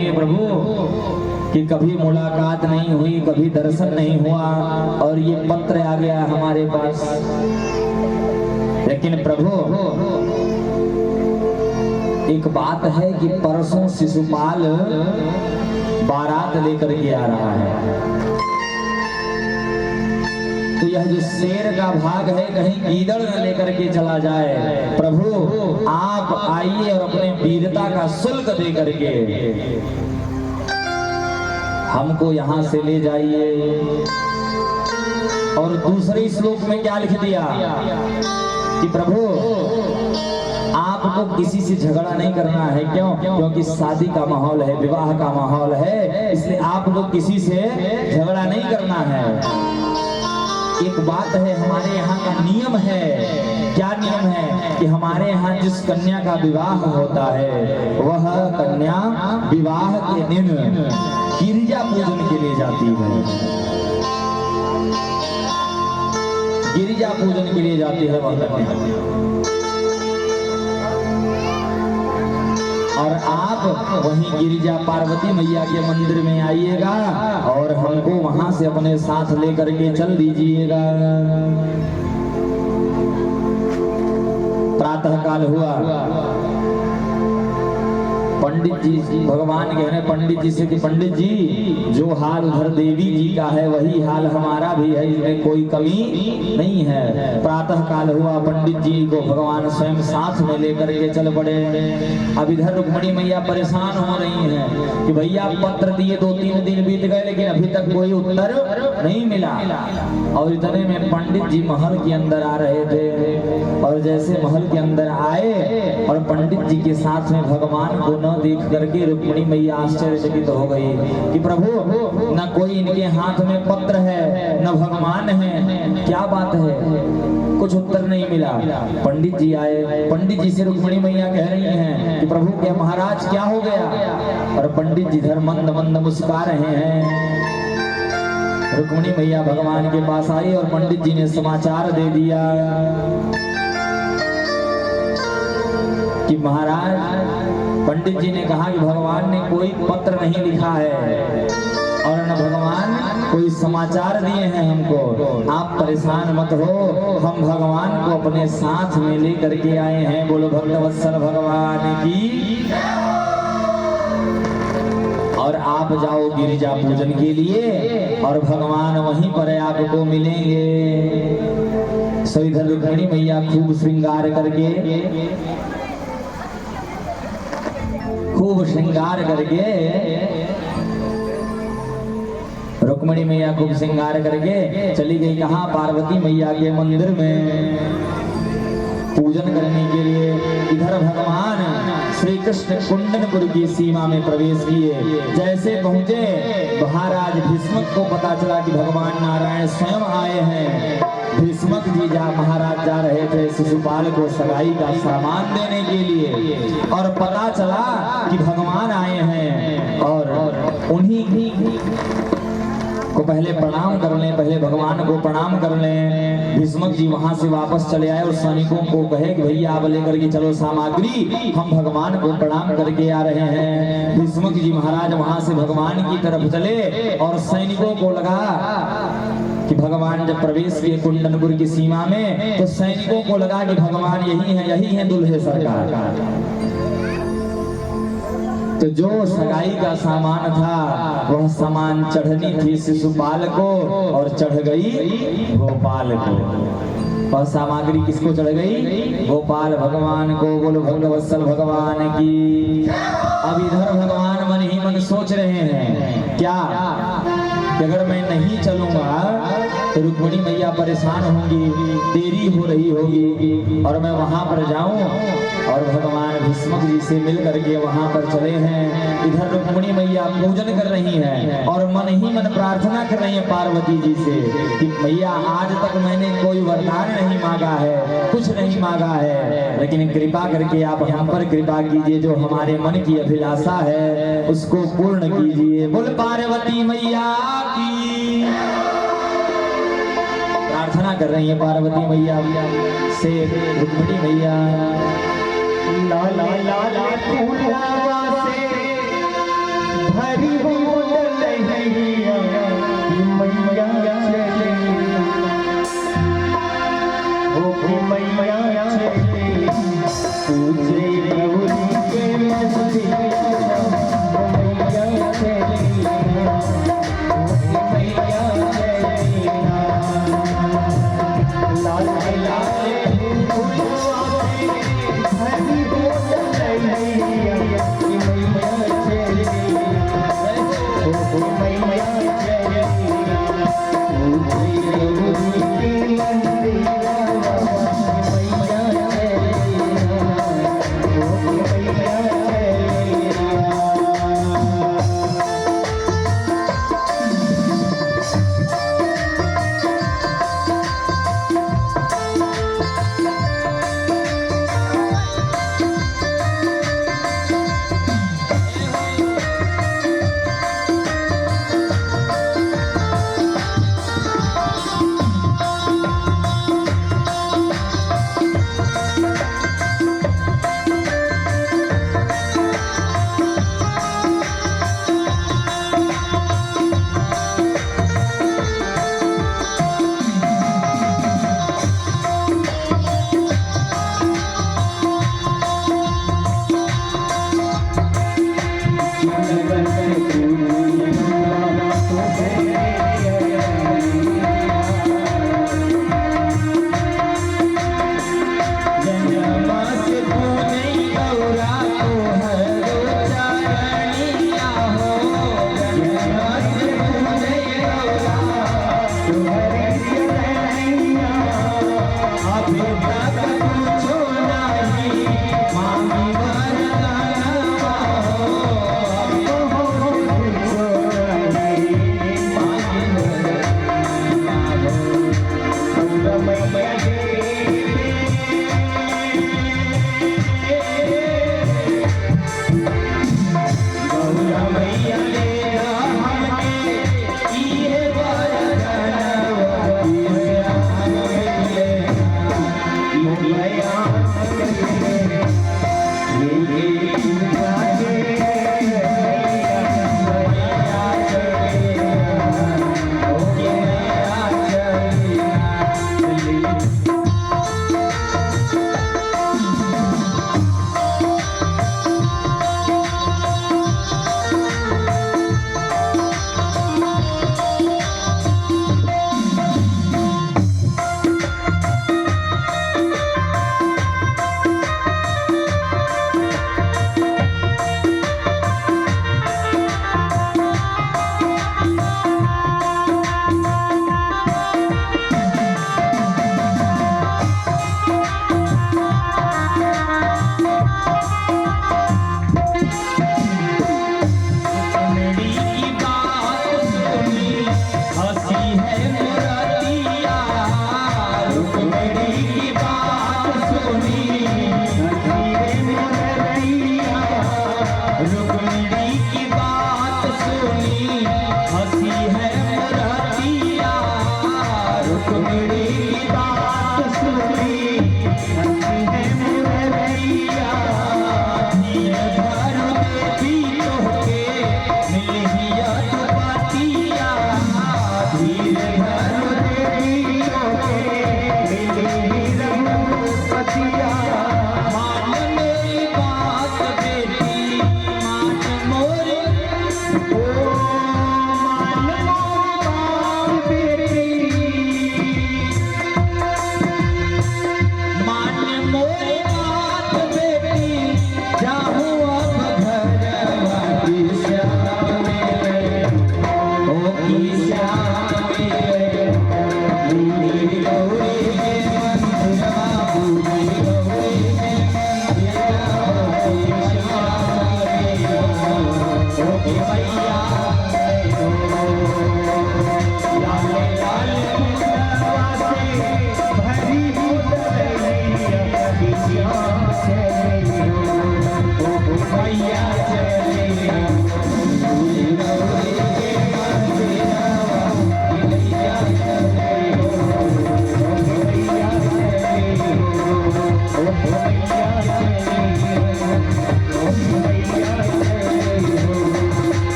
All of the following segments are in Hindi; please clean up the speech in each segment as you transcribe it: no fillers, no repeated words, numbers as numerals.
होंगे प्रभु कि कभी मुलाकात नहीं हुई, कभी दर्शन नहीं हुआ और ये पत्र आ गया हमारे पास। लेकिन प्रभु एक बात है कि परसों शिशुपाल बारात लेकर के आ रहा है, तो यह जो शेर का भाग है कहीं गीदड़ न लेकर के चला जाए। प्रभु आप आइए और अपने वीरता का शुल्क दे करके हमको यहाँ से ले जाइए। और दूसरे श्लोक में क्या लिख दिया कि प्रभु आपको किसी से झगड़ा नहीं करना है। क्यों? क्योंकि शादी का माहौल है, विवाह का माहौल है, इसलिए आपको किसी से झगड़ा नहीं करना है। एक बात है, हमारे यहाँ का नियम है। क्या नियम है? कि हमारे यहाँ जिस कन्या का विवाह होता है वह कन्या विवाह के दिन गिरिजा पूजन के लिए जाती है। गिरिजा पूजन के लिए जाती है वह कन्या। और आप वहीं गिरिजा पार्वती मैया के मंदिर में आइएगा और हमको वहां से अपने साथ लेकर के चल दीजिएगा। प्रातः काल हुआ, पंडित जी भगवान कह रहे पंडित जी से कि पंडित जी जो हाल उधर देवी जी का है वही हाल हमारा भी है, इसमें कोई कमी नहीं है। प्रातः काल हुआ, पंडित जी को भगवान स्वयं साथ में लेकर के चल पड़े। अब इधर रुक्मिणी मैया परेशान हो रही हैं कि भैया पत्र दिए 2-3 दिन बीत गए लेकिन अभी तक कोई उत्तर नहीं मिला। और इतने में पंडित जी महल के अंदर आ रहे थे और जैसे महल के अंदर आए और पंडित जी के साथ में भगवान को देख करके रुक्मिणी मैया आश्चर्यचकित हो गई कि प्रभु न कोई इनके हाथ में पत्र है न भगवान है, क्या बात है? कुछ उत्तर नहीं मिला। पंडित जी आए, पंडित जी से रुक्मिणी मैया कह रही हैं कि प्रभु क्या महाराज क्या हो गया? और पंडित जी इधर मंद मंद मुस्कुरा रहे हैं। रुक्मिणी मैया भगवान के पास आई और पंडित जी ने समाचार दे दिया कि महाराज, पंडित जी ने कहा कि भगवान ने कोई पत्र नहीं लिखा है और न भगवान कोई समाचार दिए हैं हमको। आप परेशान मत हो, हम भगवान को अपने साथ में लेकर के आए हैं। बोलो भक्तवत्सल भगवान की। और आप जाओ गिरिजा पूजन के लिए और भगवान वहीं पर आपको मिलेंगे। सो इधर रुक्मिणी मैया खूब श्रृंगार करके रुक्मिणी मैया खूब श्रृंगार करके चली गई कहाँ? पार्वती मैया के मंदिर में पूजन करने के लिए। इधर भगवान श्री कृष्ण कुंडनपुर की सीमा में प्रवेश किए। जैसे पहुंचे महाराज भीष्मक को पता चला कि भगवान नारायण स्वयं आए हैं। भीष्मक जी महाराज जा रहे थे शिशुपाल को सगाई का सामान देने के लिए और पता चला कि भगवान आए हैं और उन्हीं को पहले प्रणाम कर लें, पहले भगवान को प्रणाम कर लें। भीष्मक जी वहां से वापस चले आए और सैनिकों को कहे कि भैया आप लेकर के चलो सामग्री, हम भगवान को प्रणाम करके आ रहे हैं। भीष्मक जी महाराज वहां से भगवान की तरफ चले और सैनिकों को लगा कि भगवान जब प्रवेश किए कुंडनपुर की सीमा में तो सैनिकों को लगा कि भगवान यही है दुल्हे सरकार। तो जो सगाई का सामान था वह सामान चढ़नी थी शिशुपाल को और चढ़ गई गोपाल को। वह सामग्री किसको चढ़ गई? गोपाल भगवान को। बोलो भक्तवत्सल भगवान की। अब इधर भगवान मन ही मन सोच रहे हैं क्या कि अगर मैं नहीं चलूंगा तो रुक्मिणी मैया परेशान होंगी, देरी हो रही होगी और मैं वहां पर जाऊं। और भगवान भीष्मक जी से मिल करके वहां पर चले हैं। इधर रुक्मिणी मैया पूजन कर रही हैं और मन ही मन प्रार्थना कर रही है पार्वती जी से कि मैया आज तक मैंने कोई वरदान नहीं मांगा है, कुछ नहीं मांगा है, लेकिन कृपा करके आप हम पर कृपा कीजिए, जो हमारे मन की अभिलाषा है उसको पूर्ण कीजिए। बोल पार्वती मैया की। प्रार्थना कर रही है पार्वती मैया से रुक्मिणी मैया।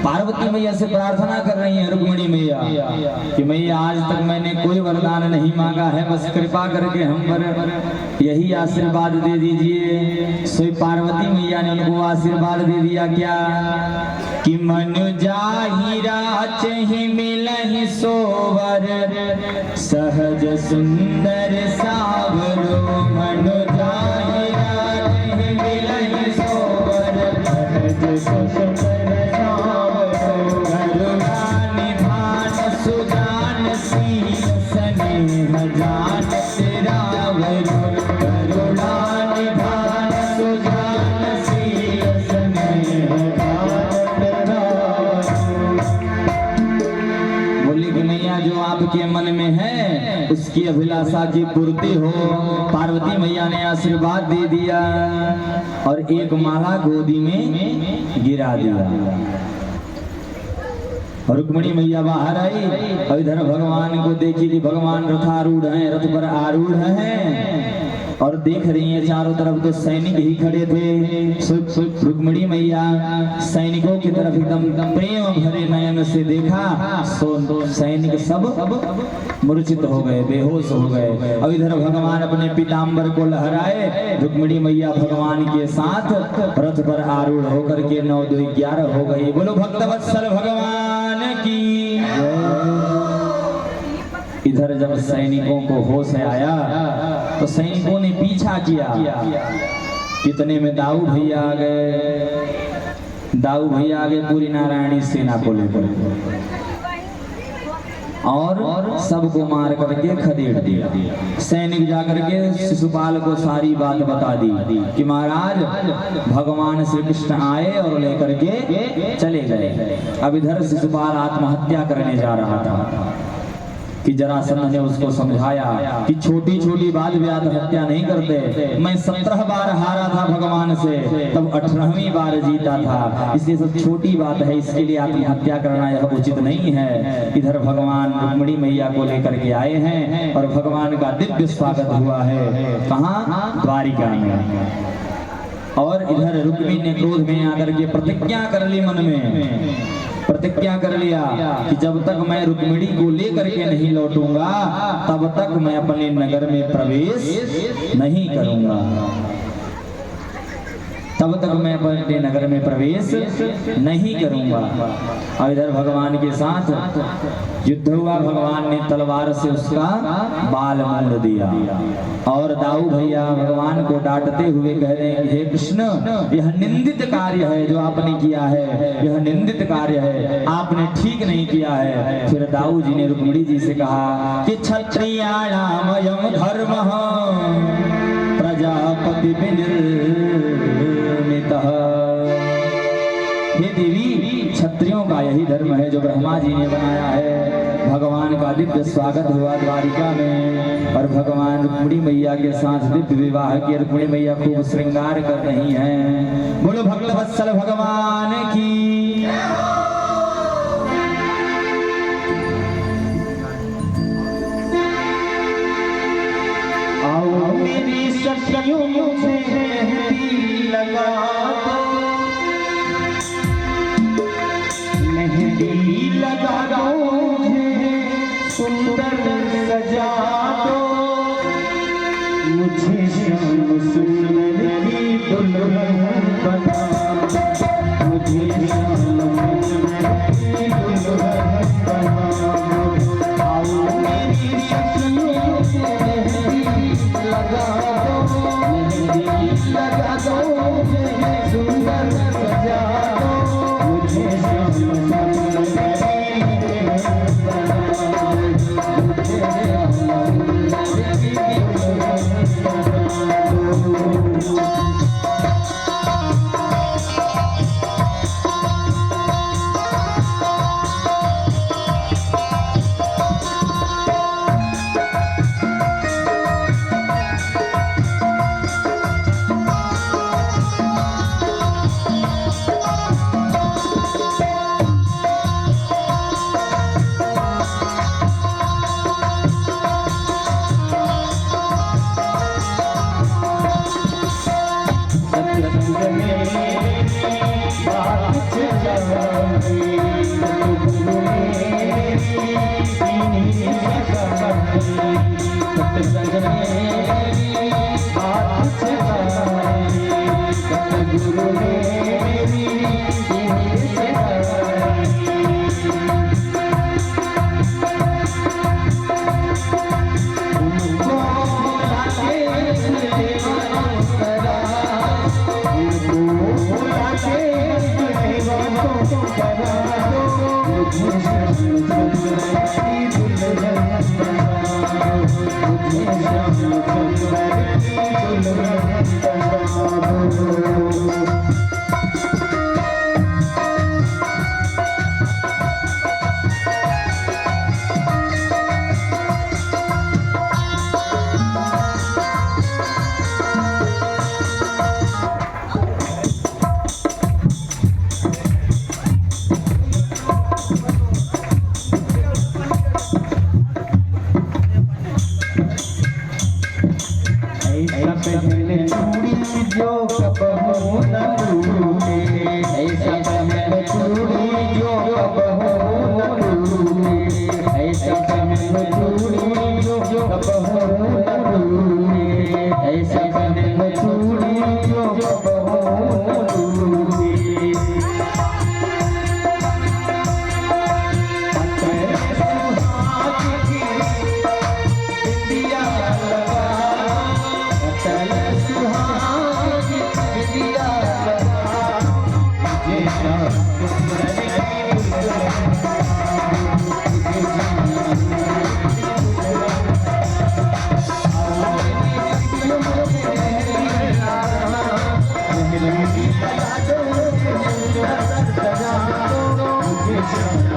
पार्वती मैया से प्रार्थना कर रही है रुक्मिणी मैया कि मैया आज तक मैंने कोई वरदान नहीं मांगा है, बस कृपा करके हम पर यही आशीर्वाद दे दीजिए। श्री पार्वती मैया ने उनको आशीर्वाद दे दिया क्या कि मन जाहिरा चहि मिलहि सोवर सहज सुंदर सावरो। मन जाहिरा चहि मिलहि सोवर सहज सुंदर आपके मन में है उसकी अभिलाषा की पूर्ति हो। पार्वती मैया ने आशीर्वाद दे दिया और एक माला गोदी में गिरा दिया। रुक्मिणी मैया बाहर आई और इधर भगवान को देखी कि भगवान रथारूढ़ हैं, रथ पर आरूढ़ हैं और देख रही हैं चारों तरफ तो सैनिक ही खड़े थे। रुक्मिणी मैया सैनिकों की तरफ एकदम प्रेम भरे नयन से देखा, सो सैनिक सब मूर्छित हो गए, बेहोश हो गए। अब इधर भगवान अपने पीताम्बर को लहराए, रुक्मिणी मैया भगवान के साथ रथ पर आरूढ़ होकर के 9 2 11 हो गई। बोलो भक्तवत्सल भगवान की। इधर जब सैनिकों को होश आया तो सैनिकों ने पीछा किया। कितने में दाऊ भैया आ गए, दाऊ भैया आगे पूरी नारायणी सेना को लेकर और सबको मार करके खदेड़ दिया। सैनिक जाकर के शिशुपाल को सारी बात बता दी कि महाराज भगवान श्री कृष्ण आए और लेकर के चले गए। अब इधर शिशुपाल आत्महत्या करने जा रहा था कि जरासंध ने उसको समझाया कि छोटी छोटी बात भी आत्महत्या नहीं करते। मैं 17 बार हारा था भगवान से, तब 18वीं बार जीता था, इसलिए सब छोटी बात है, इसके लिए आत्महत्या करना यह उचित नहीं है। इधर भगवान रुक्मिणी मैया को लेकर के आए हैं और भगवान का दिव्य स्वागत हुआ है। कहाँ? द्वारिका में। और इधर रुक्मिणी ने क्रोध में आकर के प्रतिज्ञा कर ली, मन में प्रतिज्ञा कर लिया कि जब तक मैं रुक्मिणी को लेकर के नहीं लौटूंगा तब तक मैं अपने नगर में प्रवेश नहीं करूंगा, तब तक मैं अपने नगर में प्रवेश नहीं करूंगा। और इधर भगवान के साथ युद्ध हुआ, भगवान ने तलवार से उसका बाल मोड़ दिया। और दाऊ भैया भगवान को डांटते हुए कह रहे हैं, हे कृष्ण यह निंदित कार्य है जो आपने किया है, यह निंदित कार्य है, आपने ठीक नहीं किया है। फिर दाऊ जी ने रुक्मिणी जी से कहा कि क्षत्रियाणामयं धर्मः प्रजापति हे देवी, क्षत्रियों का यही धर्म है जो ब्रह्मा जी ने बनाया है। भगवान का दिव्य स्वागत हुआ द्वारिका में और भगवान रुक्मिणी मैया के साथ दिव्य विवाह किया। रुक्मिणी मैया खूब श्रृंगार कर रही हैं। बोलो भक्तवत्सल भगवान की। आओ मेरी सखियों मुझे मेहंदी लगा दो, मेहंदी लगा दो मुझे सुंदर सजा दो, मुझे श्याम सुंदर की दुल्हन बना, मुझे श्याम सुंदर की दुल्हन बना। आओ मेरी सखियों मुझे लगा दो, मेहंदी लगा दो मुझे सुंदर सजा दो, मुझे श्याम सुंदर की बना, मुझे श्याम सुंदर की बना दो। पहले चूड़ी जो कबहू न टूटे, ऐसा पहले चूड़ी जो कबहू न टूटे, ऐसा पहले चूड़ी जो कबहू न टूटे, ऐसा पहले चूड़ी जो कबहू न टूटे। Thank you.